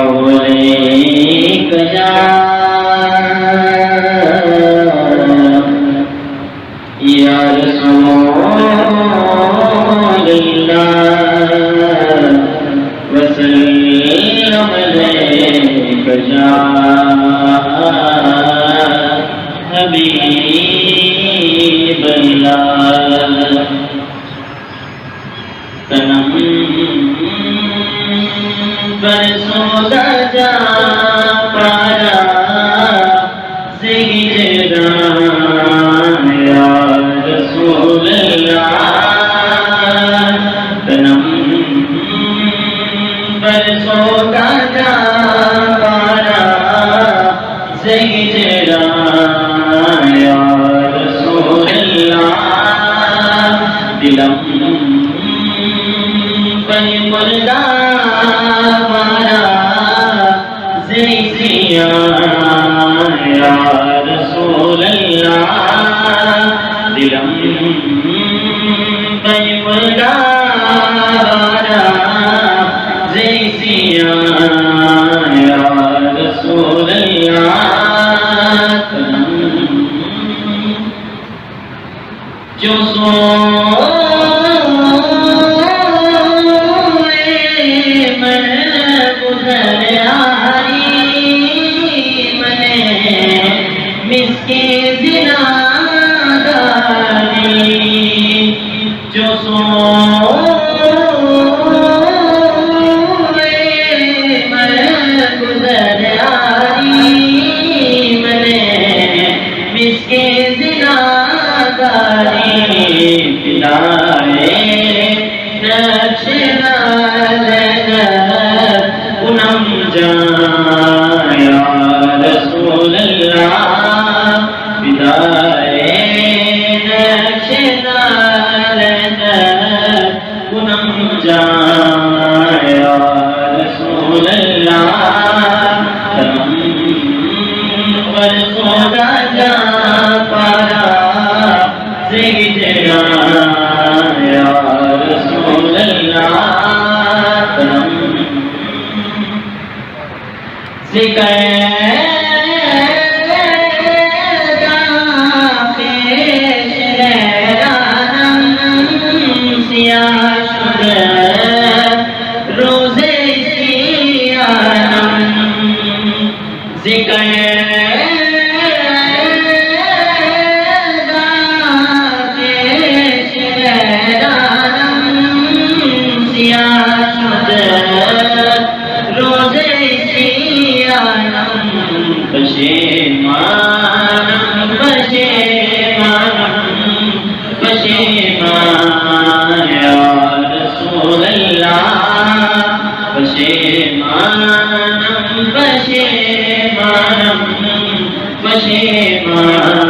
कौलेक या रसूलल्लाह वसल्लम अलैका या हबीबल्लाह। तनम बरसोदा जा पारा से हिजरान या रसूलल्लाह। तनम बरसोदा जा पारा से हिजरान या रसूलल्लाह। दिलम बनी मुर्दा मारा ज़िया या रसूलल्लाह। दिलम बनी मुर्दा मारा ज़िया या रसूलल्लाह। जो सो मिसके जिनादारी जो सोए मर गुज़रारी मने मिसके जिनादारी पिलाए नक्शा पूनम जाया रसूलल्लाह। विदाए पूनम जाया रसूलल्लाह। तनम बरसोदा जा पारा से हिजरान या रसूलल्लाह। तनम रोज़े सियानम ज़िक्र रोज़े सियानम पशेमानम पशेमानम पशेमान या रसूलल्लाह। पशेमानम पशेमानम पशेमान